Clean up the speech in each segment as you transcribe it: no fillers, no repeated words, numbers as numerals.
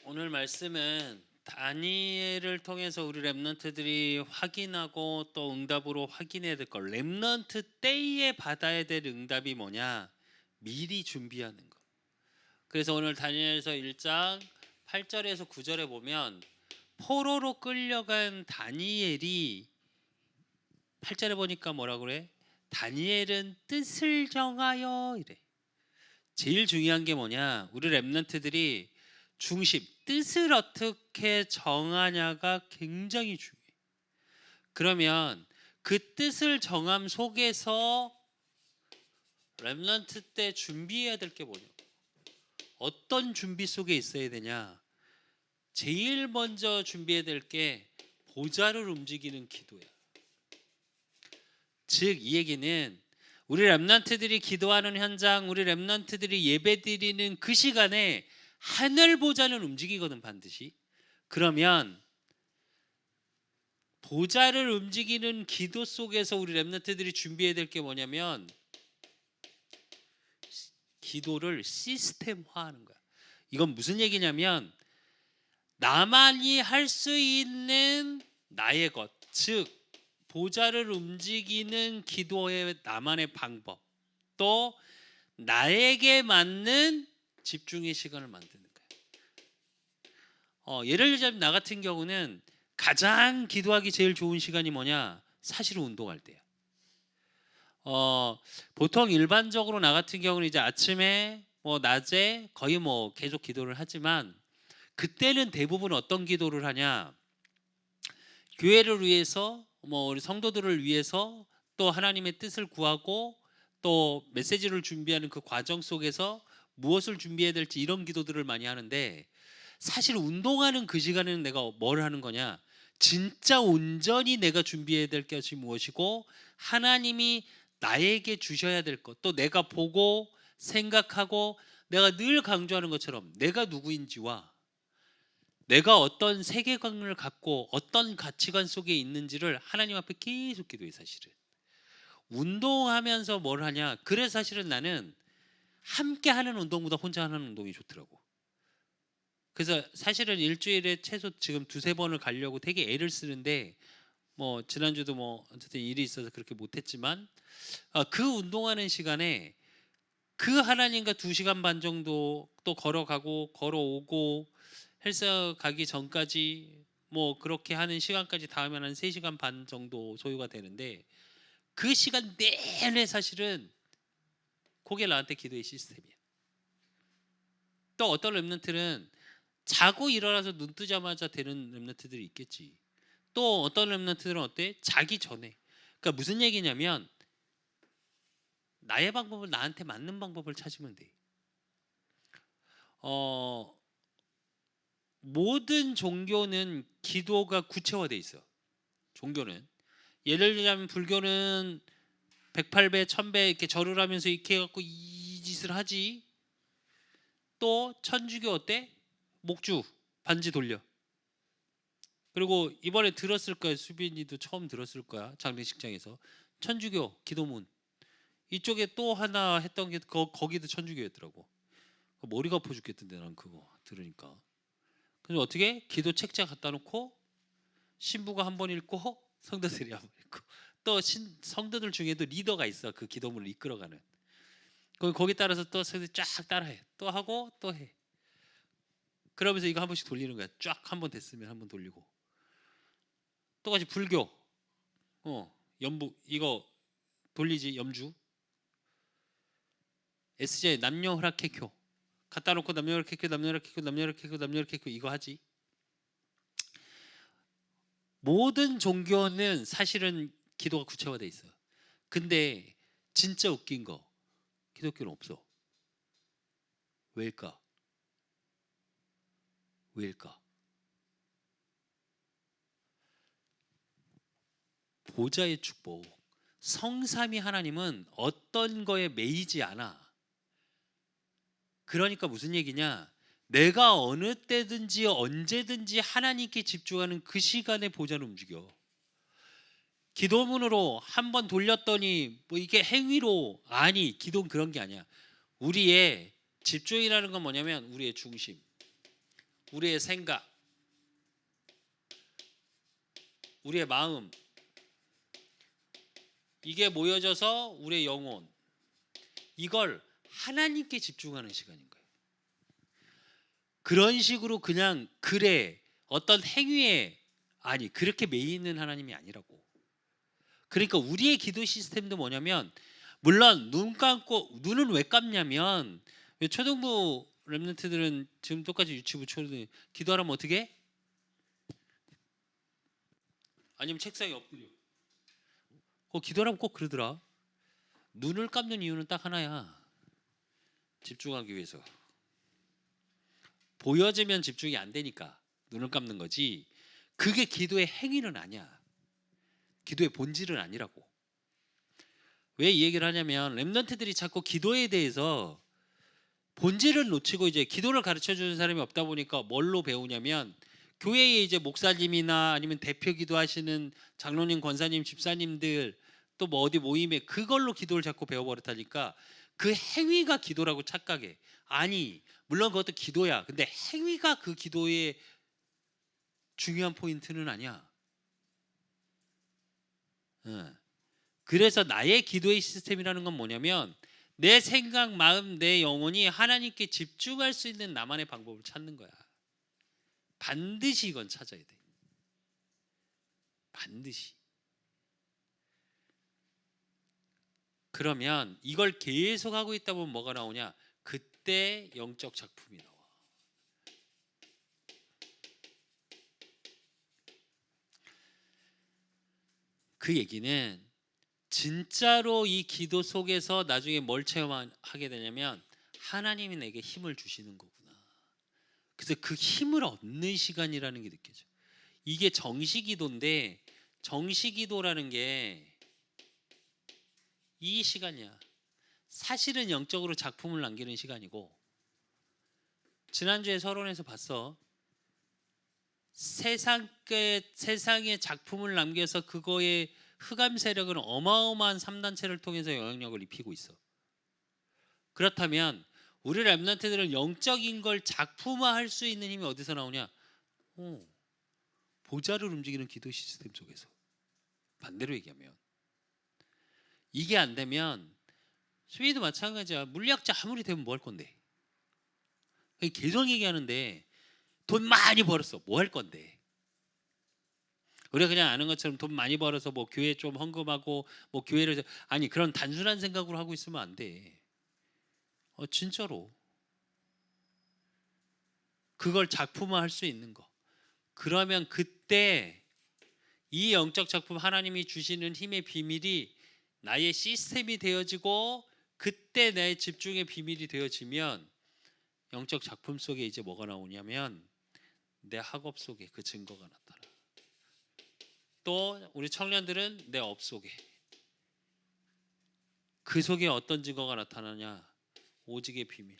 오늘 말씀은 다니엘을 통해서 우리 렘넌트들이 확인하고 또 응답으로 확인해야 될 걸. 렘넌트 때에 받아야 될 응답이 뭐냐? 미리 준비하는 거. 그래서 오늘 다니엘서 1장 8절에서 9절에 보면 포로로 끌려간 다니엘이 8절에 보니까 뭐라 그래? 다니엘은 뜻을 정하여 이래. 제일 중요한 게 뭐냐? 우리 렘넌트들이 중심, 뜻을 어떻게 정하냐가 굉장히 중요해. 그러면 그 뜻을 정함 속에서 렘넌트 때 준비해야 될 게 뭐냐? 어떤 준비 속에 있어야 되냐? 제일 먼저 준비해야 될 게 보좌를 움직이는 기도야. 즉 이 얘기는 우리 렘넌트들이 기도하는 현장, 우리 렘넌트들이 예배드리는 그 시간에 하늘 보좌는 움직이거든 반드시. 그러면 보좌를 움직이는 기도 속에서 우리 렘넌트들이 준비해야 될 게 뭐냐면 기도를 시스템화하는 거야. 이건 무슨 얘기냐면 나만이 할 수 있는 나의 것, 즉 보좌를 움직이는 기도의 나만의 방법, 또 나에게 맞는 집중의 시간을 만드는 거예요. 예를 들자면 나 같은 경우는 가장 기도하기 제일 좋은 시간이 뭐냐? 사실은 운동할 때야. 보통 일반적으로 나 같은 경우는 이제 아침에 뭐 낮에 거의 뭐 계속 기도를 하지만 그때는 대부분 어떤 기도를 하냐? 교회를 위해서 뭐 우리 성도들을 위해서 또 하나님의 뜻을 구하고 또 메시지를 준비하는 그 과정 속에서 무엇을 준비해야 될지 이런 기도들을 많이 하는데 사실 운동하는 그 시간에는 내가 뭘 하는 거냐? 진짜 온전히 내가 준비해야 될 것이 무엇이고 하나님이 나에게 주셔야 될 것, 또 내가 보고 생각하고 내가 늘 강조하는 것처럼 내가 누구인지와 내가 어떤 세계관을 갖고 어떤 가치관 속에 있는지를 하나님 앞에 계속 기도해. 사실은 운동하면서 뭘 하냐, 그래 사실은 나는 함께 하는 운동보다 혼자 하는 운동이 좋더라고. 그래서 사실은 일주일에 최소 지금 두세 번을 가려고 되게 애를 쓰는데 뭐 지난주도 뭐 어쨌든 일이 있어서 그렇게 못했지만 그 운동하는 시간에 그 하나님과 2시간 반 정도 또 걸어가고 걸어오고 헬스 가기 전까지 뭐 그렇게 하는 시간까지 다 하면 한 3시간 반 정도 소요가 되는데 그 시간 내내 사실은 그게 나한테 기도의 시스템이야. 또 어떤 렘넌트는 자고 일어나서 눈 뜨자마자 되는 렘넌트들이 있겠지. 또 어떤 렘넌트들은 어때? 자기 전에. 그러니까 무슨 얘기냐면 나의 방법을 나한테 맞는 방법을 찾으면 돼. 모든 종교는 기도가 구체화돼 있어. 종교는 예를 들자면 불교는 108배, 1000배 이렇게 절을 하면서 이렇게 해갖고 이 짓을 하지. 또 천주교 어때? 목주 반지 돌려. 그리고 이번에 들었을 거야. 수빈이도 처음 들었을 거야. 장례식장에서 천주교 기도문 이쪽에 또 하나 했던 게 거기도 천주교였더라고. 머리가 아파 죽겠던데 난 그거 들으니까. 그래서 어떻게 기도 책자 갖다 놓고 신부가 한 번 읽고 성도들이 한 번 읽고 또 성도들 중에도 리더가 있어. 그 기도문을 이끌어가는. 거기 따라서 또 성도들이 쫙 따라해. 또 하고 또 해. 그러면서 이거 한 번씩 돌리는 거야. 쫙 한 번 됐으면 한 번 돌리고. 똑같이 불교 연부 이거 돌리지. 염주 SJ 남녀 허락해교 갖다 놓고 남녀허락해교 남녀허락해교 남녀허락해교 남녀허락해교 이거 하지. 모든 종교는 사실은 기도가 구체화돼 있어요. 근데 진짜 웃긴 거 기독교는 없어. 왜일까? 왜일까? 보좌의 축복. 성삼위 하나님은 어떤 거에 매이지 않아. 그러니까 무슨 얘기냐? 내가 어느 때든지 언제든지 하나님께 집중하는 그 시간에 보좌를 움직여. 기도문으로 한 번 돌렸더니 뭐 이게 행위로 아니, 기도는 그런 게 아니야. 우리의 집중이라는 건 뭐냐면 우리의 중심. 우리의 생각, 우리의 마음, 이게 모여져서 우리의 영혼, 이걸 하나님께 집중하는 시간인 거예요. 그런 식으로 그냥 글에 어떤 행위에 아니 그렇게 매이는 하나님이 아니라고. 그러니까 우리의 기도 시스템도 뭐냐면, 물론 눈 감고, 눈은 왜 감냐면 왜 초등부 랩런트들은 지금 똑같이 유치부 초등 기도하라면 어떻게 해? 아니면 책상에 엎드려. 기도하라면 꼭 그러더라. 눈을 감는 이유는 딱 하나야. 집중하기 위해서. 보여지면 집중이 안 되니까 눈을 감는 거지. 그게 기도의 행위는 아니야. 기도의 본질은 아니라고. 왜 이 얘기를 하냐면, 랩런트들이 자꾸 기도에 대해서 본질을 놓치고 이제 기도를 가르쳐 주는 사람이 없다 보니까 뭘로 배우냐면, 교회에 이제 목사님이나 아니면 대표 기도하시는 장로님, 권사님, 집사님들 또 뭐 어디 모임에 그걸로 기도를 자꾸 배워버렸다니까 그 행위가 기도라고 착각해. 아니, 물론 그것도 기도야. 근데 행위가 그 기도의 중요한 포인트는 아니야. 그래서 나의 기도의 시스템이라는 건 뭐냐면, 내 생각, 마음, 내 영혼이 하나님께 집중할 수 있는 나만의 방법을 찾는 거야. 반드시 이건 찾아야 돼. 반드시. 그러면 이걸 계속 하고 있다 보면 뭐가 나오냐? 그때 영적 작품이 나와. 그 얘기는 진짜로 이 기도 속에서 나중에 뭘 체험하게 되냐면, 하나님이 내게 힘을 주시는 거구나. 그래서 그 힘을 얻는 시간이라는 게 느껴져. 이게 정시기도인데, 정시기도라는 게 이 시간이야. 사실은 영적으로 작품을 남기는 시간이고, 지난주에 서론에서 봤어. 세상에 작품을 남겨서 그거의 흑암 세력은 어마어마한 3단체를 통해서 영향력을 입히고 있어. 그렇다면 우리 랩런트들은 영적인 걸 작품화할 수 있는 힘이 어디서 나오냐? 보좌를 움직이는 기도 시스템 속에서. 반대로 얘기하면 이게 안 되면 스웨이도 마찬가지야. 물리학자 아무리 되면 뭐 할 건데? 계속 얘기하는데 돈 많이 벌었어. 뭐 할 건데? 우리가 그냥 아는 것처럼 돈 많이 벌어서 뭐 교회 좀 헌금하고 뭐 교회를, 아니 그런 단순한 생각으로 하고 있으면 안 돼. 진짜로 그걸 작품화할 수 있는 거. 그러면 그때 이 영적 작품, 하나님이 주시는 힘의 비밀이 나의 시스템이 되어지고, 그때 내 집중의 비밀이 되어지면 영적 작품 속에 이제 뭐가 나오냐면 내 학업 속에 그 증거가 나타나. 또 우리 청년들은 내 업 속에, 그 속에 어떤 증거가 나타나냐? 오직의 비밀.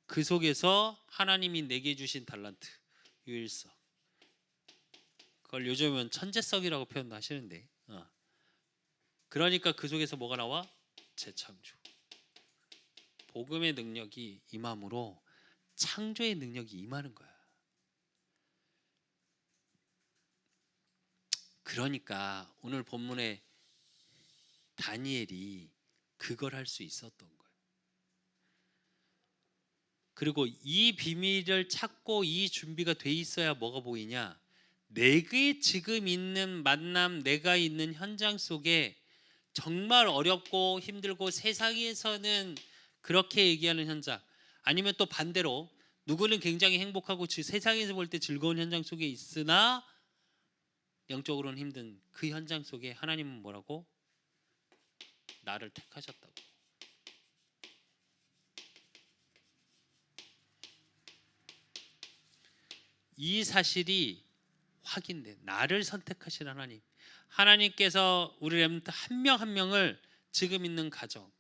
그 속에서 하나님이 내게 주신 달란트, 유일성. 그걸 요즘은 천재성이라고 표현도 하시는데, 그러니까 그 속에서 뭐가 나와? 재창조. 복음의 능력이 임함으로 창조의 능력이 임하는 거야. 그러니까 오늘 본문에 다니엘이 그걸 할 수 있었던 거예요. 그리고 이 비밀을 찾고 이 준비가 돼 있어야 뭐가 보이냐? 내게 지금 있는 만남, 내가 있는 현장 속에 정말 어렵고 힘들고 세상에서는 그렇게 얘기하는 현장, 아니면 또 반대로 누구는 굉장히 행복하고 세상에서 볼 때 즐거운 현장 속에 있으나 영적으로는 힘든 그 현장 속에 하나님은 뭐라고? 나를 택하셨다고. 이 사실이 확인돼. 나를 선택하신 하나님. 하나님께서 우리 렘넌트 한 명 한 명을 지금 있는 가정,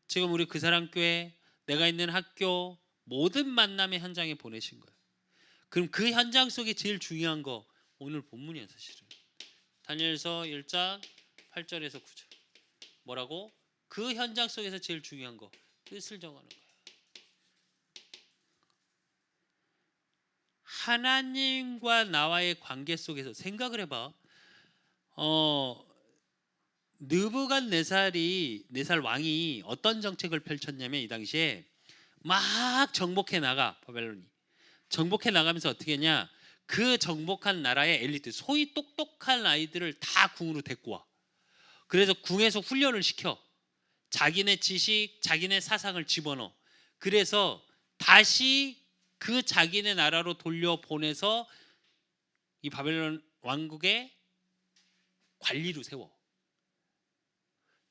지금 우리 그 사람 교회, 내가 있는 학교, 모든 만남의 현장에 보내신 거예요. 그럼 그 현장 속에 제일 중요한 거 오늘 본문이야 사실은. 다니엘서 1장 8절에서 9절. 뭐라고? 그 현장 속에서 제일 중요한 거, 뜻을 정하는 거야. 하나님과 나와의 관계 속에서 생각을 해봐. 느부갓네살이 네살 왕이 어떤 정책을 펼쳤냐면 이 당시에 막 정복해 나가. 바벨론이 정복해 나가면서 어떻게 했냐, 그 정복한 나라의 엘리트 소위 똑똑한 아이들을 다 궁으로 데리고 와. 그래서 궁에서 훈련을 시켜. 자기네 지식, 자기네 사상을 집어넣어. 그래서 다시 그 자기네 나라로 돌려보내서 이 바벨론 왕국의 관리로 세워.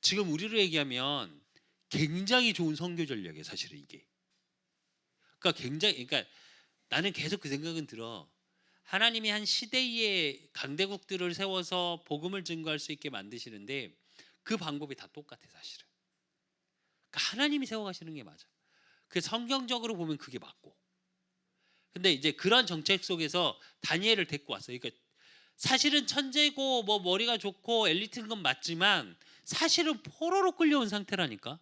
지금 우리로 얘기하면 굉장히 좋은 선교 전략이에요, 사실은 이게. 그러니까 나는 계속 그 생각은 들어. 하나님이 한 시대의 강대국들을 세워서 복음을 증거할 수 있게 만드시는데 그 방법이 다 똑같아, 사실은. 그러니까 하나님이 세워가시는 게 맞아. 그 성경적으로 보면 그게 맞고. 근데 이제 그런 정책 속에서 다니엘을 데리고 왔어요. 그러니까 사실은 천재고 뭐 머리가 좋고 엘리트인 건 맞지만 사실은 포로로 끌려온 상태라니까.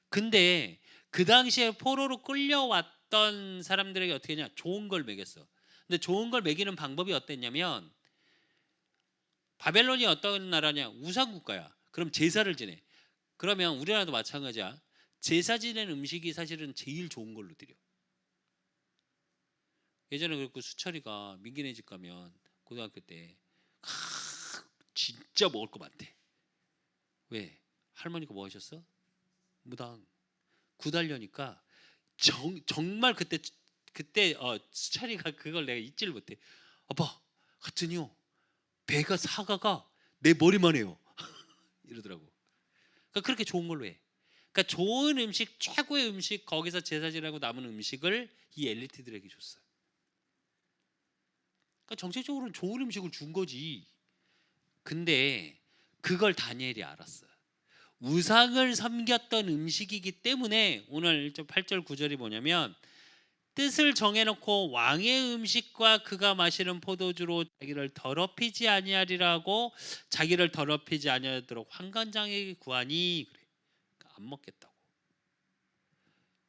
근데 그 당시에 포로로 끌려왔던 사람들에게 어떻게 했냐, 좋은 걸 먹였어. 근데 좋은 걸 먹이는 방법이 어땠냐면, 바벨론이 어떤 나라냐, 우상국가야. 그럼 제사를 지내. 그러면 우리나라도 마찬가지야. 제사 지낸 음식이 사실은 제일 좋은 걸로 드려. 예전에 그랬고, 수철이가 민기네 집 가면 고등학교 때 진짜 먹을 거 많대. 왜? 할머니가 뭐 하셨어? 무당. 구달려니까 정말 그때 수철이가 그걸 내가 잊지를 못해. 아빠 같으니요, 배가 사과가 내 머리만 해요. 이러더라고. 그러니까 그렇게 좋은 걸로 해. 그러니까 좋은 음식, 최고의 음식, 거기서 제사 지내고 남은 음식을 이 엘리트들에게 줬어요. 그러니까 정책적으로는 좋은 음식을 준 거지. 근데 그걸 다니엘이 알았어요. 우상을 섬겼던 음식이기 때문에 오늘 1절 8절 9절이 뭐냐면, 뜻을 정해놓고 왕의 음식과 그가 마시는 포도주로 자기를 더럽히지 아니하리라고, 자기를 더럽히지 아니하도록 환관장에게 구하니, 그래. 그러니까 안 먹겠다고.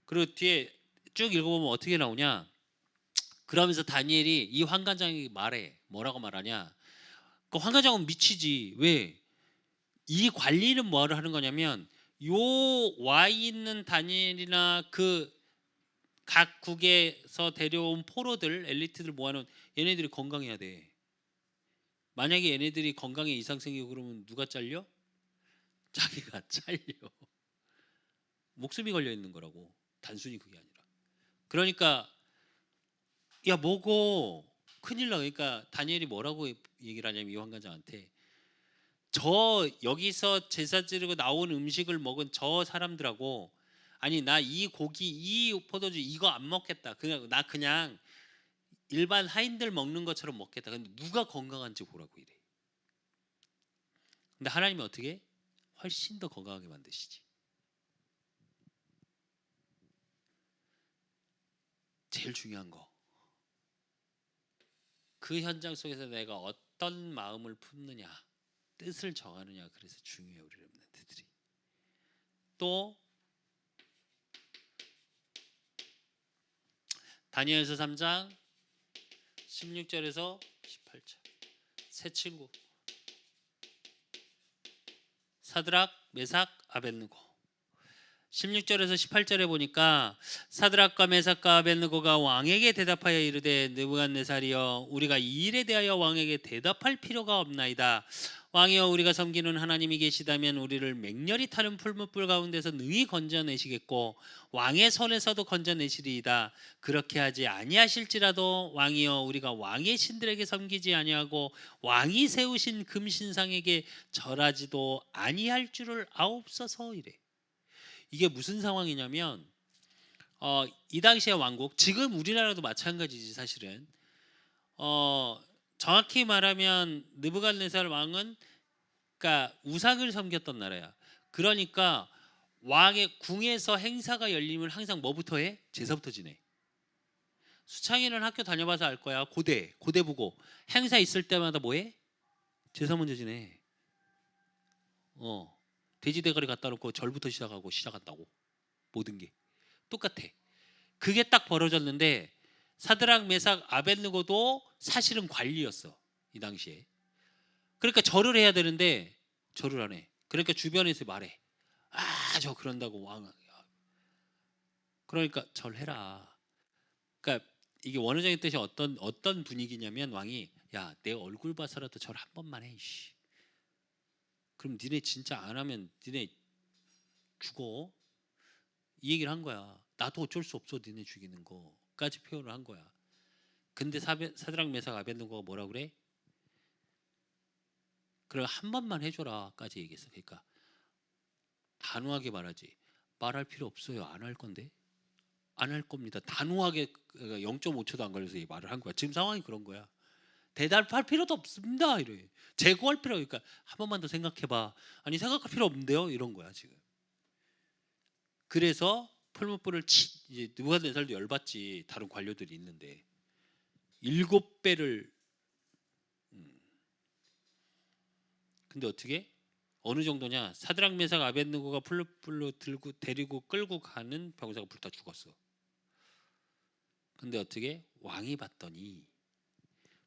그리고 뒤에 쭉 읽어보면 어떻게 나오냐, 그러면서 다니엘이 이 환관장에게 말해. 뭐라고 말하냐, 그 환관장은 미치지. 왜? 이 관리는 뭐를 하는 거냐면, 요 와 있는 다니엘이나 그 각 국에서 데려온 포로들, 엘리트들 모아놓은 얘네들이 건강해야 돼. 만약에 얘네들이 건강에 이상 생기고 그러면 누가 잘려? 자기가 잘려. 목숨이 걸려 있는 거라고. 단순히 그게 아니라. 그러니까 야 먹어, 큰일 나. 그러니까 다니엘이 뭐라고 얘기를 하냐면, 이 환관장한테, 저 여기서 제사 지르고 나온 음식을 먹은 저 사람들하고, 아니 나 이 고기, 이 포도주 이거 안 먹겠다. 그냥 일반 하인들 먹는 것처럼 먹겠다. 근데 누가 건강한지 보라고 이래. 근데 하나님이 어떻게? 훨씬 더 건강하게 만드시지. 제일 중요한 거. 그 현장 속에서 내가 어떤 마음을 품느냐, 뜻을 정하느냐. 그래서 중요해, 우리 렘넌트들이. 또 다니엘서 3장 16절에서 18절. 세 친구 사드락, 메삭, 아벳느고. 16절에서 18절에 보니까 사드락과 메삭과 아벳느고가 왕에게 대답하여 이르되, 느부갓네살이여, 우리가 이 일에 대하여 왕에게 대답할 필요가 없나이다. 왕이여, 우리가 섬기는 하나님이 계시다면 우리를 맹렬히 타는 풀무불 가운데서 능히 건져내시겠고 왕의 손에서도 건져내시리이다. 그렇게 하지 아니하실지라도 왕이여, 우리가 왕의 신들에게 섬기지 아니하고 왕이 세우신 금신상에게 절하지도 아니할 줄을 아옵소서. 이래. 이게 무슨 상황이냐면, 이 당시의 왕국, 지금 우리나라도 마찬가지지 사실은. 정확히 말하면 느부갓네살 왕은 그러니까 우상을 섬겼던 나라야. 그러니까 왕의 궁에서 행사가 열리면 항상 뭐부터 해? 제사부터 지내. 수창이는 학교 다녀봐서 알 거야. 고대 보고 행사 있을 때마다 뭐해? 제사 먼저 지내. 돼지 대가리 갖다 놓고 절부터 시작한다고. 모든 게 똑같아. 그게 딱 벌어졌는데 사드락 메삭 아벳느고도 사실은 관리였어 이 당시에. 그러니까 절을 해야 되는데 절을 안 해. 그러니까 주변에서 말해. 아, 저 그런다고 왕. 그러니까 절해라. 그러니까 이게 원어적인 뜻이 어떤 분위기냐면 왕이 야, 내 얼굴 봐서라도 절 한 번만 해. 씨. 그럼 니네 진짜 안 하면 니네 죽어. 이 얘기를 한 거야. 나도 어쩔 수 없어 니네 죽이는 거까지 표현을 한 거야. 근데 사드락 메삭 아벳느고가 뭐라 그래? 그래 한 번만 해줘라까지 얘기했어. 그러니까 단호하게 말하지. 말할 필요 없어요. 안 할 건데. 안 할 겁니다. 단호하게 0.5초도 안 걸려서 이 말을 한 거야. 지금 상황이 그런 거야. 대답할 필요도 없습니다. 이래. 재고할 필요 그러니까 한 번만 더 생각해봐. 아니 생각할 필요 없는데요. 이런 거야 지금. 그래서 풀무불을 이제 느부갓네살도 열받지. 다른 관료들이 있는데 7배를. 근데 어떻게? 어느 정도냐? 사드락 메삭 아벳느고가 풀무불로 들고 데리고 끌고 가는 병사가 불타 죽었어. 근데 어떻게? 왕이 봤더니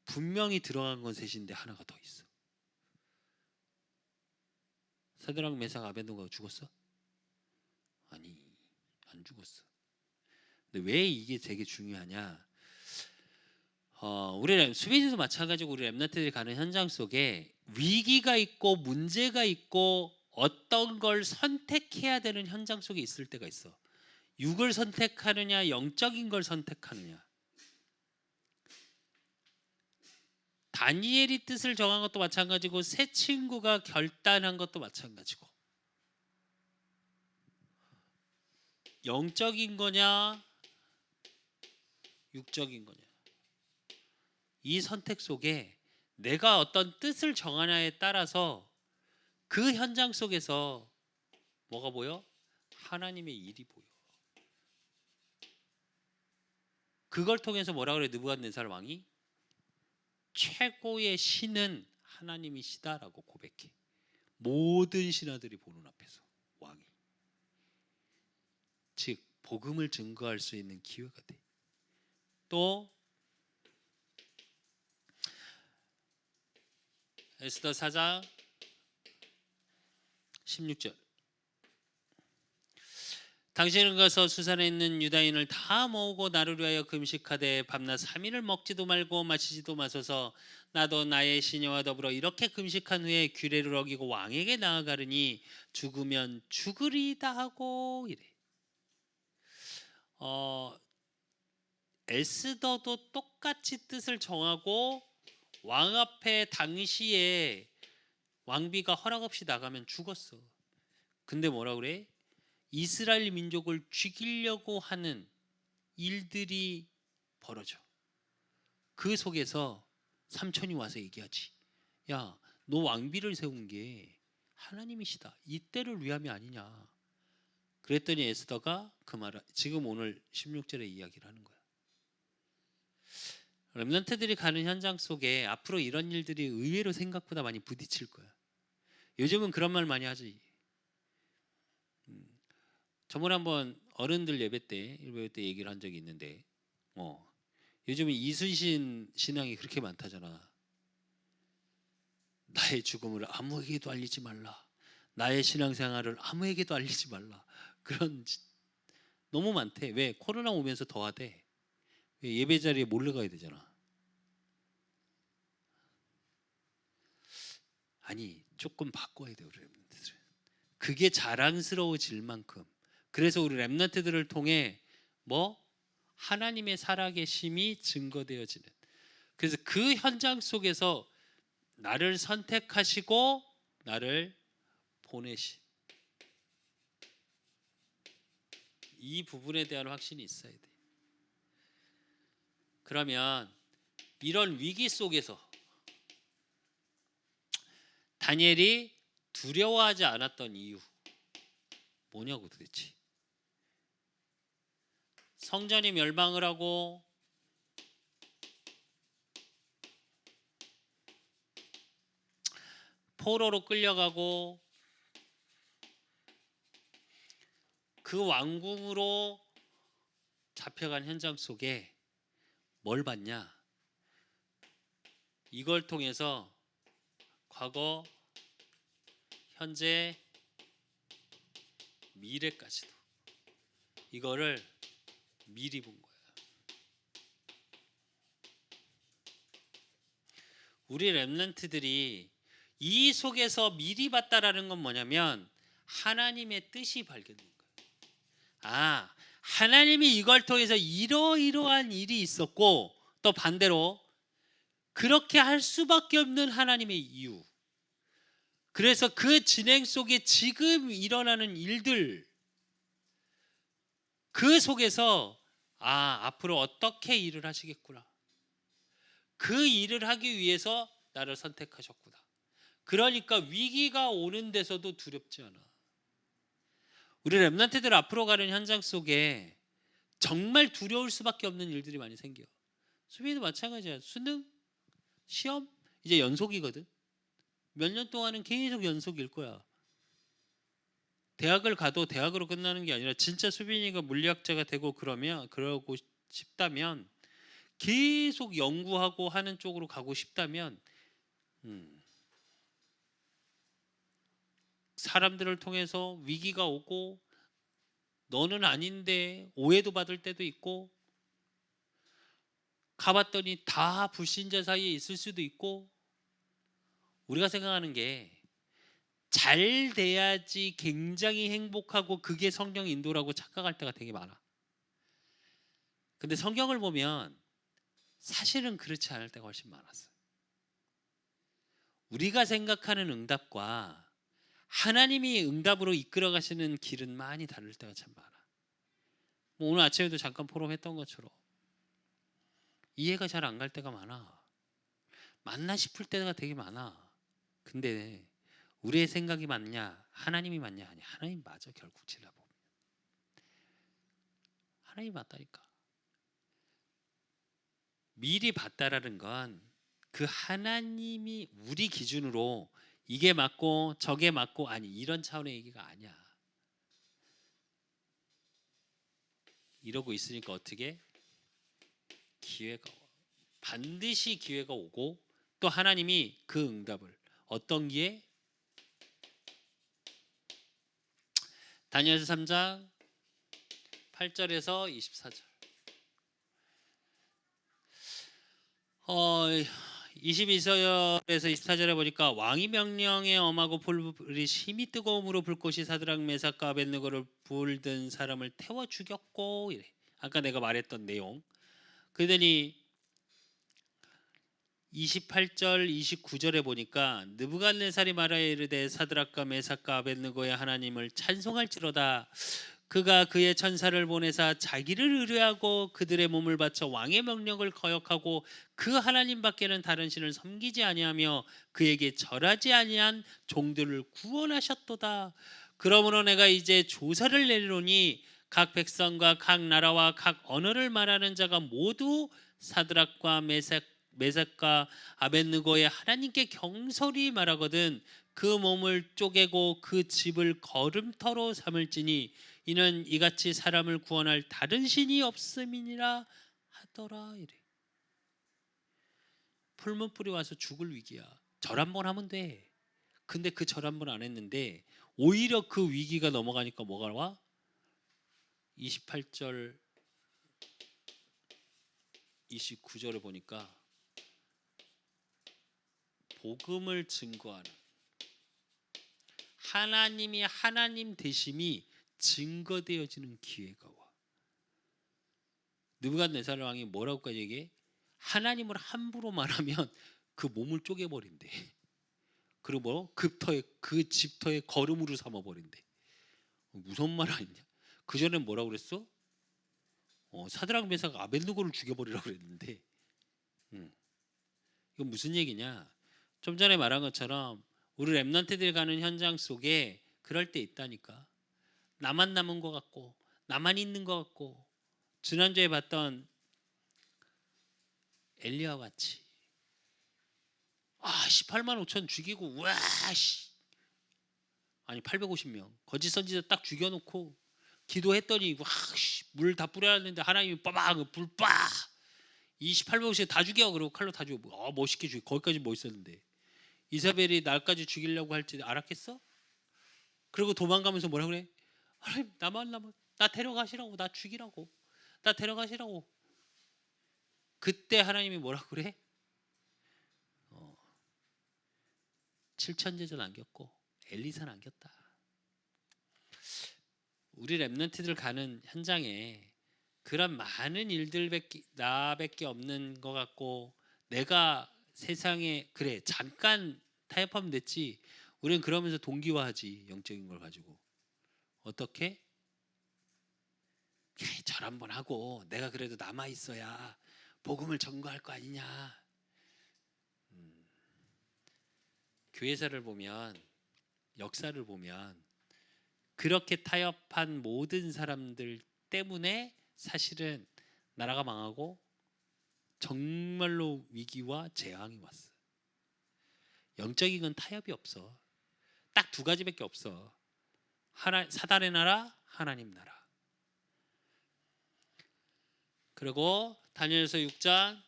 분명히 들어간 건 셋인데 하나가 더 있어. 사드락 메삭 아벳느고가 죽었어? 아니, 안 죽었어. 근데 왜 이게 되게 중요하냐? 우리 수비지도 마찬가지고 우리 랩런트들이 가는 현장 속에 위기가 있고 문제가 있고 어떤 걸 선택해야 되는 현장 속에 있을 때가 있어. 육을 선택하느냐 영적인 걸 선택하느냐. 다니엘이 뜻을 정한 것도 마찬가지고 새 친구가 결단한 것도 마찬가지고 영적인 거냐 육적인 거냐. 이 선택 속에 내가 어떤 뜻을 정하냐에 따라서 그 현장 속에서 뭐가 보여? 하나님의 일이 보여. 그걸 통해서 뭐라 그래? 느부갓네살 왕이 최고의 신은 하나님이시다라고 고백해. 모든 신하들이 보는 앞에서 왕이. 즉 복음을 증거할 수 있는 기회가 돼. 또 에스더 4장 16절. 당신은 가서 수산에 있는 유다인을 다 모으고 나를 위하여 금식하되 밤낮 3일을 먹지도 말고 마시지도 마소서. 나도 나의 시녀와 더불어 이렇게 금식한 후에 규례를 어기고 왕에게 나아가르니 죽으면 죽으리다 하고 이래. 에스더도 똑같이 뜻을 정하고 왕 앞에 당시에 왕비가 허락 없이 나가면 죽었어. 근데 뭐라 그래? 이스라엘 민족을 죽이려고 하는 일들이 벌어져. 그 속에서 삼촌이 와서 얘기하지. 야, 너 왕비를 세운 게 하나님이시다. 이때를 위함이 아니냐. 그랬더니 에스더가 그 말을 지금 오늘 16절에 이야기를 하는 거야. 렘넌트들이 가는 현장 속에 앞으로 이런 일들이 의외로 생각보다 많이 부딪힐 거야. 요즘은 그런 말 많이 하지. 저번에 한번 어른들 예배 때, 일부 예배 때 얘기를 한 적이 있는데, 요즘은 이순신 신앙이 그렇게 많다잖아. 나의 죽음을 아무에게도 알리지 말라. 나의 신앙생활을 아무에게도 알리지 말라. 그런 너무 많대. 왜? 코로나 오면서 더하대. 왜? 예배 자리에 몰래 가야 되잖아. 아니, 조금 바꿔야 돼, 우리 랩런트들. 그게 자랑스러워질 만큼. 그래서 우리 랩런트들을 통해 하나님의 살아계심이 증거되어지는. 그래서 그 현장 속에서 나를 선택하시고 나를 보내신 이 부분에 대한 확신이 있어야 돼. 그러면 이런 위기 속에서 다니엘이 두려워하지 않았던 이유 뭐냐고 도대체. 성전이 멸망을 하고 포로로 끌려가고 그 왕궁으로 잡혀간 현장 속에 뭘 봤냐? 이걸 통해서 과거, 현재, 미래까지도 이거를 미리 본 거예요. 우리 렘넌트들이 이 속에서 미리 봤다라는 건 뭐냐면 하나님의 뜻이 발견된 거예요. 아, 하나님이 이걸 통해서 이러이러한 일이 있었고, 또 반대로 그렇게 할 수밖에 없는 하나님의 이유. 그래서 그 진행 속에 지금 일어나는 일들, 그 속에서 앞으로 어떻게 일을 하시겠구나. 그 일을 하기 위해서 나를 선택하셨구나. 그러니까 위기가 오는 데서도 두렵지 않아. 우리 렘넌트들 앞으로 가는 현장 속에 정말 두려울 수밖에 없는 일들이 많이 생겨. 수빈이도 마찬가지야. 수능, 시험 이제 연속이거든. 몇 년 동안은 계속 연속일 거야. 대학을 가도 대학으로 끝나는 게 아니라 진짜 수빈이가 물리학자가 되고 그러고 싶다면 계속 연구하고 하는 쪽으로 가고 싶다면 사람들을 통해서 위기가 오고 너는 아닌데 오해도 받을 때도 있고 가봤더니 다 불신자 사이에 있을 수도 있고 우리가 생각하는 게 잘 돼야지 굉장히 행복하고 그게 성령 인도라고 착각할 때가 되게 많아. 근데 성경을 보면 사실은 그렇지 않을 때가 훨씬 많았어요. 우리가 생각하는 응답과 하나님이 응답으로 이끌어 가시는 길은 많이 다를 때가 참 많아. 뭐 오늘 아침에도 잠깐 포럼했던 것처럼 이해가 잘 안 갈 때가 많아. 맞나 싶을 때가 되게 많아. 근데 우리의 생각이 맞냐 하나님이 맞냐 아니야. 하나님 맞아. 결국 지나보면 하나님 맞다니까. 미리 봤다라는 건 그 하나님이 우리 기준으로 이게 맞고 저게 맞고 아니 이런 차원의 얘기가 아니야. 이러고 있으니까 어떻게 기회가 와. 반드시 기회가 오고 또 하나님이 그 응답을 어떤 기회? 다니엘서 3장 8절에서 24절. 22절에서 24절에 보니까 왕이 명령에 엄하고 불이 심히 뜨거움으로 불꽃이 사드락 메삭과 아벳느고를 불든 사람을 태워 죽였고 이래. 아까 내가 말했던 내용. 그러더니 28절 29절에 보니까 느부갓네살이 말하여 이르되 사드락과 메삭과 아벳느고의 하나님을 찬송할지로다. 그가 그의 천사를 보내사 자기를 의뢰하고 그들의 몸을 바쳐 왕의 명령을 거역하고 그 하나님 밖에는 다른 신을 섬기지 아니하며 그에게 절하지 아니한 종들을 구원하셨도다. 그러므로 내가 이제 조사를 내리노니 각 백성과 각 나라와 각 언어를 말하는 자가 모두 사드락과 메삭과 아벳느고의 하나님께 경솔히 말하거든 그 몸을 쪼개고 그 집을 거름터로 삼을지니 이는 이같이 사람을 구원할 다른 신이 없음이니라 하더라. 이래. 풀무불이 와서 죽을 위기야. 절 한 번 하면 돼. 근데 그 절 한 번 안 했는데 오히려 그 위기가 넘어가니까 뭐가 와? 28절 29절을 보니까 복음을 증거하는 하나님이 하나님 되심이 증거되어지는 기회가 와. 느부갓네살 왕이 뭐라고까지 얘기해? 하나님을 함부로 말하면 그 몸을 쪼개버린대. 그리고 뭐 급터에 그 집터에 거름으로 삼아버린대. 무슨 말 아니냐? 그 전에 뭐라고 그랬어? 사드락 메삭 아벳느고를 죽여버리라고 그랬는데, 이건 무슨 얘기냐? 좀 전에 말한 것처럼 우리 렘넌트들 가는 현장 속에 그럴 때 있다니까. 나만 남은 것 같고 나만 있는 것 같고 지난주에 봤던 엘리야와 같이 18만 5천 죽이고 와 씨. 아니 850명 거짓 선지자 딱 죽여놓고 기도했더니 물 다 뿌려놨는데 하나님이 빠박 불빠 28명씩 다 죽여. 그러고 칼로 다 죽여. 멋있게 죽여. 거기까지 멋있었는데 이사벨이 날까지 죽이려고 할지 알았겠어? 그리고 도망가면서 뭐라 그래? 하나님 나만 나 데려가시라고. 나 죽이라고. 나 데려가시라고. 그때 하나님이 뭐라 그래? 7천제자 남겼고 엘리사 남겼다. 우리 랩런트들 가는 현장에 그런 많은 일들밖에 나밖에 없는 것 같고, 내가 세상에 그래 잠깐 타협하면 됐지. 우리는 그러면서 동기화하지. 영적인 걸 가지고 어떻게? 절 한번 하고 내가 그래도 남아 있어야 복음을 전거할 거 아니냐. 교회사를 보면, 역사를 보면 그렇게 타협한 모든 사람들 때문에 사실은 나라가 망하고 정말로 위기와 재앙이 왔어. 영적인 건 타협이 없어. 딱 두 가지밖에 없어. 사단의 나라, 하나님 나라. 그리고 다니엘서 6장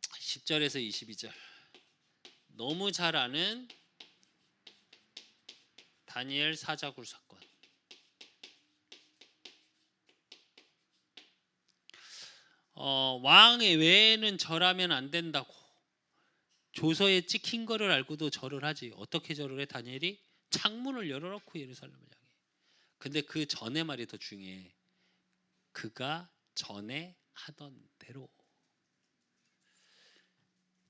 10절에서 22절, 너무 잘 아는 다니엘 사자굴 사건. 왕 외에는 절하면 안 된다고 조서에 찍힌 거를 알고도 절을 하지. 어떻게 절을 해? 다니엘이 창문을 열어놓고 예루살렘을 향해. 근데 그 전에 말이 더 중요해. 그가 전에 하던 대로.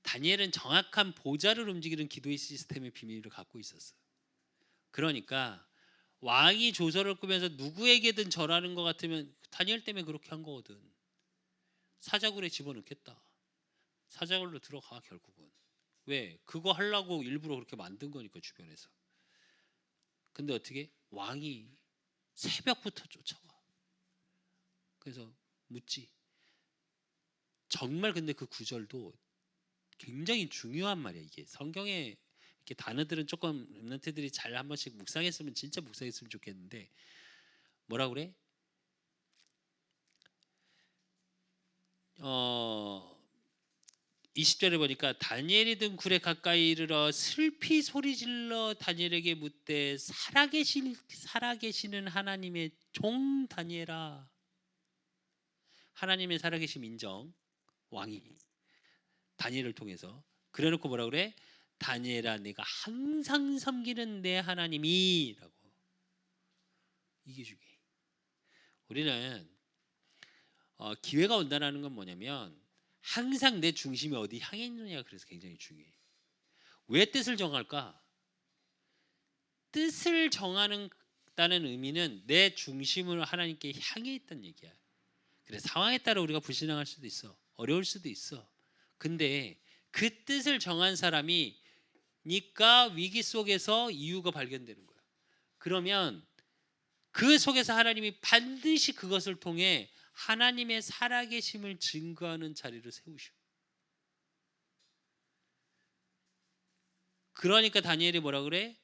다니엘은 정확한 보좌를 움직이는 기도의 시스템의 비밀을 갖고 있었어. 그러니까 왕이 조서를 꾸면서 누구에게든 절하는 것 같으면 다니엘 때문에 그렇게 한 거거든. 사자굴에 집어넣겠다. 사자굴로 들어가 결국은. 왜? 그거 하려고 일부러 그렇게 만든 거니까 주변에서. 근데 어떻게? 왕이 새벽부터 쫓아와. 그래서 묻지. 정말 근데 그 구절도 굉장히 중요한 말이야. 이게 성경에 이렇게 단어들은 조금 렘넌트들이 잘 한 번씩 묵상했으면, 진짜 묵상했으면 좋겠는데, 뭐라 그래? 20절에 보니까 다니엘이 든 굴에 가까이 이르러 슬피 소리질러 다니엘에게 묻되 살아계시는 하나님의 종 다니엘아. 하나님의 살아계심 인정. 왕이 다니엘을 통해서. 그래놓고 뭐라 그래? 다니엘아, 내가 항상 섬기는 내 하나님이라고. 이게 중요해. 우리는 기회가 온다는 건 뭐냐면 항상 내 중심이 어디 향해 있느냐가 그래서 굉장히 중요해. 왜 뜻을 정할까? 뜻을 정하는 다는 의미는 내 중심을 하나님께 향해 있다는 얘기야. 그래, 상황에 따라 우리가 불신앙할 수도 있어. 어려울 수도 있어. 근데 그 뜻을 정한 사람이 니까 위기 속에서 이유가 발견되는 거야. 그러면 그 속에서 하나님이 반드시 그것을 통해 하나님의 살아계심을 증거하는 자리를 세우셔. 그러니까 다니엘이 뭐라 그래?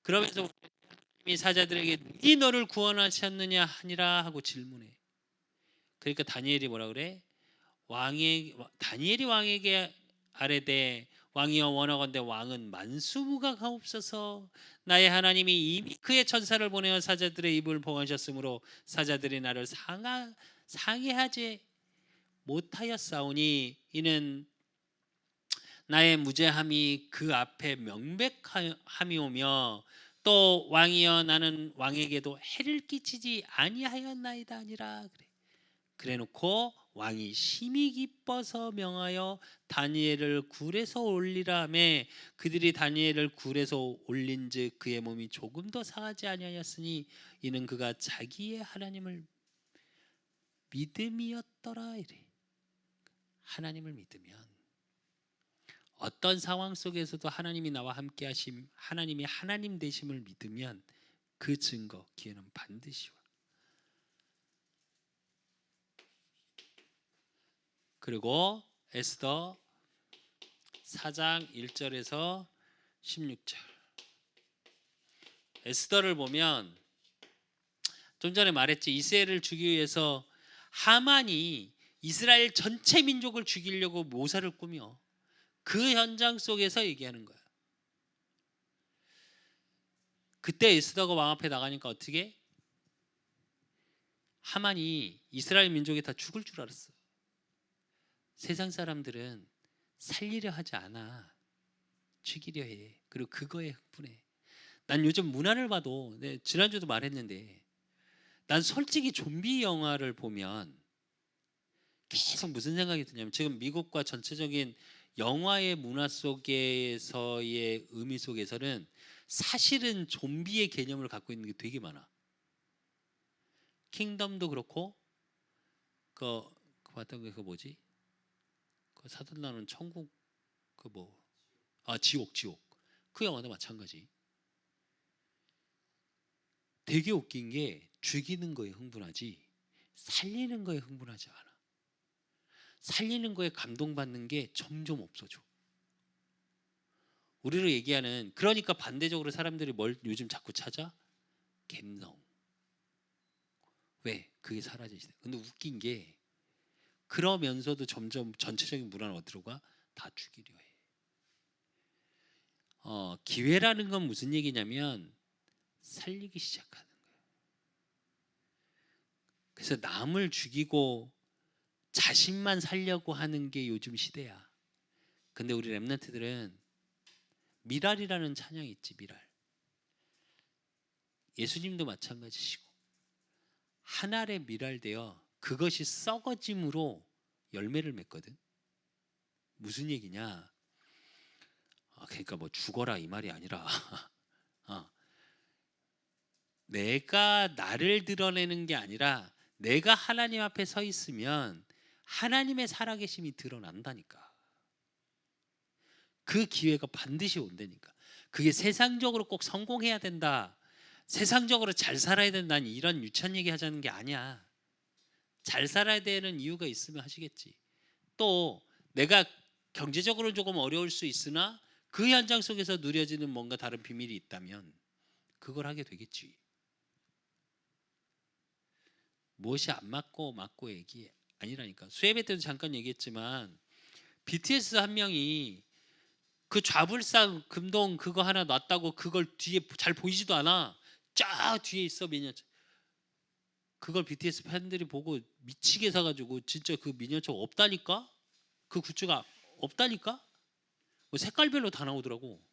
그러면서 하나님이 사자들에게 이 너를 구원하셨느냐 하니라 하고 질문해. 그러니까 다니엘이 뭐라 그래? 다니엘이 왕에게 아뢰되 왕이여 원하건대 왕은 만수무강하옵소서. 나의 하나님이 이미 그의 천사를 보내어 사자들의 입을 봉하셨으므로 사자들이 나를 상해하지 못하였사오니 이는 나의 무죄함이 그 앞에 명백함이오며 또 왕이여 나는 왕에게도 해를 끼치지 아니하였나이다 아니라. 그래놓고 왕이 심히 기뻐서 명하여 다니엘을 굴에서 올리라 하매 그들이 다니엘을 굴에서 올린즉 그의 몸이 조금도 상하지 아니하였으니 이는 그가 자기의 하나님을 믿음이었더라 이래. 하나님을 믿으면 어떤 상황 속에서도 하나님이 나와 함께 하심, 하나님이 하나님 되심을 믿으면 그 증거, 기회는 반드시 와. 그리고 에스더 4장 1절에서 16절. 에스더를 보면 좀 전에 말했지. 이스라엘을 주기 위해서 하만이 이스라엘 전체 민족을 죽이려고 모사를 꾸며 그 현장 속에서 얘기하는 거야. 그때 에스더가 왕 앞에 나가니까 어떻게? 하만이 이스라엘 민족이 다 죽을 줄 알았어. 세상 사람들은 살리려 하지 않아. 죽이려 해. 그리고 그거에 흥분해. 난 요즘 문화를 봐도 지난주도 말했는데 난 솔직히 좀비 영화를 보면 계속 무슨 생각이 드냐면 지금 미국과 전체적인 영화의 문화 속에서의 의미 속에서는 사실은 좀비의 개념을 갖고 있는 게 되게 많아. 킹덤도 그렇고 그 봤던 게 그 뭐지? 그 사돈 나오는 천국 그 뭐 지옥 그 영화도 마찬가지. 되게 웃긴 게 죽이는 거에 흥분하지 살리는 거에 흥분하지 않아. 살리는 거에 감동받는 게 점점 없어져. 우리로 얘기하는 그러니까 반대적으로 사람들이 뭘 요즘 자꾸 찾아? 갬성. 왜? 그게 사라지시네. 근데 웃긴 게 그러면서도 점점 전체적인 문화는 어디로 가? 다 죽이려 해. 기회라는 건 무슨 얘기냐면 살리기 시작하는 거예요. 그래서 남을 죽이고 자신만 살려고 하는 게 요즘 시대야. 근데 우리 렘넌트들은 미랄이라는 찬양이 있지. 미랄. 예수님도 마찬가지시고 한 알에 미랄되어 그것이 썩어짐으로 열매를 맺거든. 무슨 얘기냐? 그러니까 뭐 죽어라 이 말이 아니라 내가 나를 드러내는 게 아니라 내가 하나님 앞에 서 있으면 하나님의 살아계심이 드러난다니까. 그 기회가 반드시 온다니까. 그게 세상적으로 꼭 성공해야 된다. 세상적으로 잘 살아야 된다. 이런 유치한 얘기 하자는 게 아니야. 잘 살아야 되는 이유가 있으면 하시겠지. 또 내가 경제적으로 조금 어려울 수 있으나 그 현장 속에서 누려지는 뭔가 다른 비밀이 있다면 그걸 하게 되겠지. 무엇이 안 맞고 얘기 아니라니까. 수예배 때도 잠깐 얘기했지만 BTS 한 명이 그 좌불상 금동 그거 하나 놨다고 그걸 뒤에 잘 보이지도 않아. 쫙 뒤에 있어 미니어처. 그걸 BTS 팬들이 보고 미치게 사가지고 진짜 그 미니어처 없다니까? 그 굿즈가 없다니까? 뭐 색깔별로 다 나오더라고.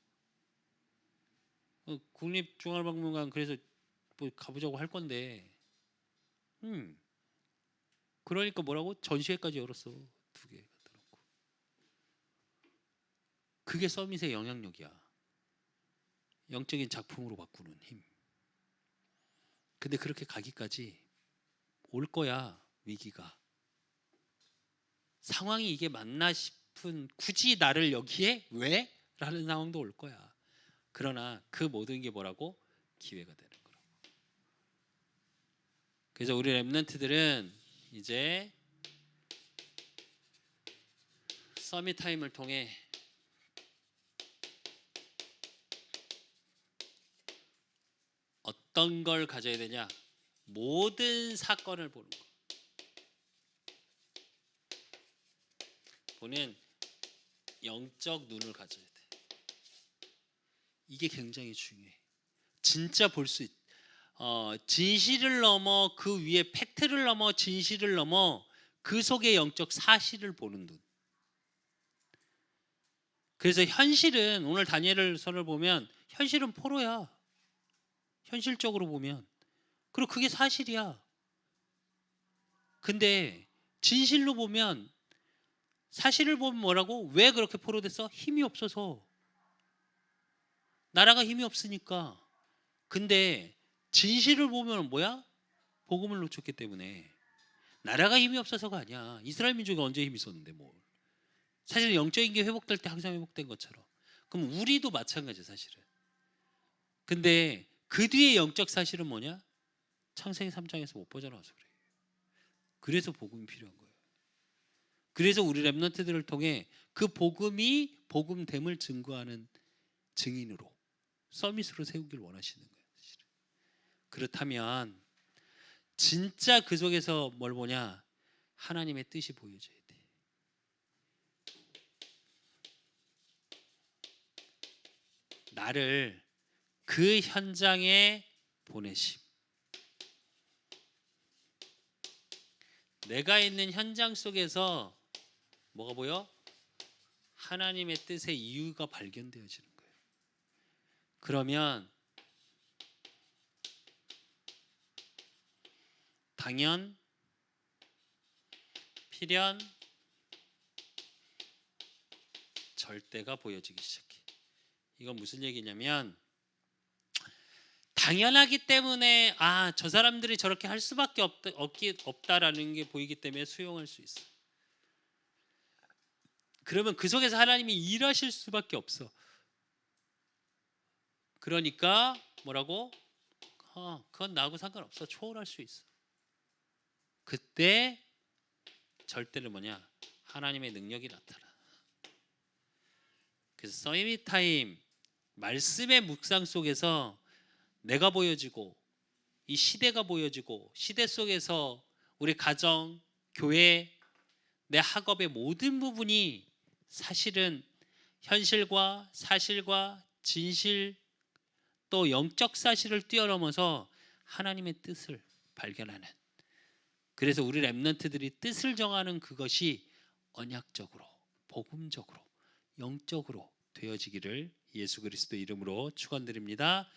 국립중앙박물관 그래서 뭐 가보자고 할 건데 그러니까 뭐라고? 전시회까지 열었어. 2개 갖다 놓고. 그게 서밋의 영향력이야. 영적인 작품으로 바꾸는 힘. 근데 그렇게 가기까지 올 거야. 위기가. 상황이 이게 맞나 싶은 굳이 나를 여기에 왜? 라는 상황도 올 거야. 그러나 그 모든 게 뭐라고? 기회가 되는 거라고. 그래서 우리 렘넌트들은 이제 서밋 타임을 통해 어떤 걸 가져야 되냐? 모든 사건을 보는 거. 보는 영적 눈을 가져야 돼. 이게 굉장히 중요해. 진짜 볼 수 있. 진실을 넘어 그 위에 팩트를 넘어 진실을 넘어 그 속의 영적 사실을 보는 눈. 그래서 현실은 오늘 다니엘서를 보면 현실은 포로야. 현실적으로 보면. 그리고 그게 사실이야. 근데 진실로 보면 사실을 보면 뭐라고? 왜 그렇게 포로됐어? 힘이 없어서. 나라가 힘이 없으니까. 근데 진실을 보면 뭐야? 복음을 놓쳤기 때문에. 나라가 힘이 없어서가 아니야. 이스라엘 민족이 언제 힘이 있었는데 뭐. 사실 영적인 게 회복될 때 항상 회복된 것처럼. 그럼 우리도 마찬가지야 사실은. 근데 그 뒤에 영적 사실은 뭐냐? 창세기 3장에서 못 벗어나서 그래. 그래서 복음이 필요한 거예요. 그래서 우리 렘넌트들을 통해 그 복음이 복음됨을 증거하는 증인으로 서밋으로 세우길 원하시는 거예요. 사실은. 그렇다면 진짜 그 속에서 뭘 보냐? 하나님의 뜻이 보여져야 돼. 나를 그 현장에 보내심. 내가 있는 현장 속에서 뭐가 보여? 하나님의 뜻의 이유가 발견되어지는 거예요. 그러면 당연, 필연, 절대가 보여지기 시작해. 이건 무슨 얘기냐면 당연하기 때문에 저 사람들이 저렇게 할 수밖에 없다라는 게 보이기 때문에 수용할 수 있어. 그러면 그 속에서 하나님이 일하실 수밖에 없어. 그러니까 뭐라고? 그건 나하고 상관없어. 초월할 수 있어. 그때 절대는 뭐냐? 하나님의 능력이 나타나. 그래서 서밋 타임 말씀의 묵상 속에서 내가 보여지고 이 시대가 보여지고 시대 속에서 우리 가정, 교회, 내 학업의 모든 부분이 사실은 현실과 사실과 진실 또 영적 사실을 뛰어넘어서 하나님의 뜻을 발견하는, 그래서 우리 렘넌트들이 뜻을 정하는 그것이 언약적으로 복음적으로 영적으로 되어지기를 예수 그리스도 이름으로 축원드립니다.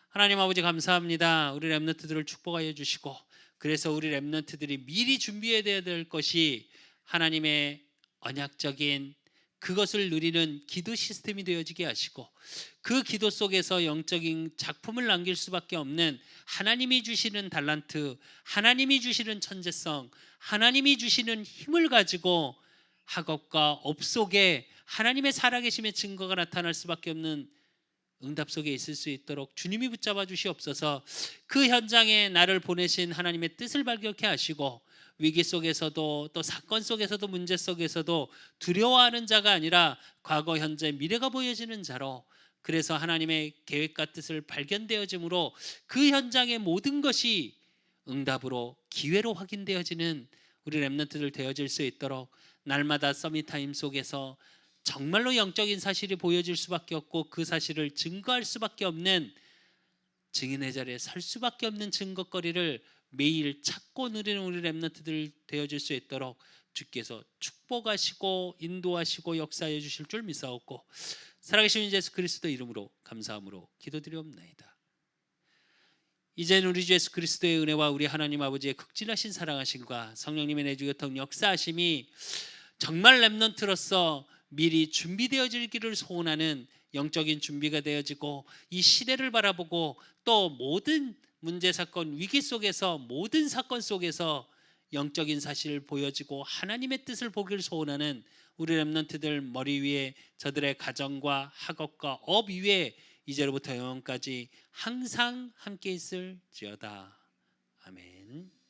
하나님 아버지 감사합니다. 우리 렘넌트들을 축복하여 주시고, 그래서 우리 렘넌트들이 미리 준비해야 될 것이 하나님의 언약적인 그것을 누리는 기도 시스템이 되어지게 하시고, 그 기도 속에서 영적인 작품을 남길 수밖에 없는 하나님이 주시는 달란트, 하나님이 주시는 천재성, 하나님이 주시는 힘을 가지고 학업과 업 속에 하나님의 살아계심의 증거가 나타날 수밖에 없는 응답 속에 있을 수 있도록 주님이 붙잡아 주시옵소서. 그 현장에 나를 보내신 하나님의 뜻을 발견케 하시고, 위기 속에서도 또 사건 속에서도 문제 속에서도 두려워하는 자가 아니라 과거, 현재, 미래가 보여지는 자로, 그래서 하나님의 계획과 뜻을 발견되어짐으로 그 현장의 모든 것이 응답으로 기회로 확인되어지는 우리 렘넌트들 되어질 수 있도록 날마다 서밋타임 속에서 정말로 영적인 사실이 보여질 수밖에 없고 그 사실을 증거할 수밖에 없는 증인의 자리에 설 수밖에 없는 증거거리를 매일 찾고 누리는 우리 렘넌트들 되어질 수 있도록 주께서 축복하시고 인도하시고 역사해 주실 줄 믿사옵고, 살아계신 예수 그리스도 이름으로 감사함으로 기도드리옵나이다. 이제는 우리 주 예수 그리스도의 은혜와 우리 하나님 아버지의 극진하신 사랑하심과 성령님의 내주 교통 역사하심이 정말 렘넌트로서 미리 준비되어지기를 소원하는 영적인 준비가 되어지고, 이 시대를 바라보고 또 모든 문제 사건 위기 속에서 모든 사건 속에서 영적인 사실을 보여지고 하나님의 뜻을 보기를 소원하는 우리 렘넌트들 머리 위에 저들의 가정과 학업과 업 위에 이제로부터 영원까지 항상 함께 있을지어다. 아멘.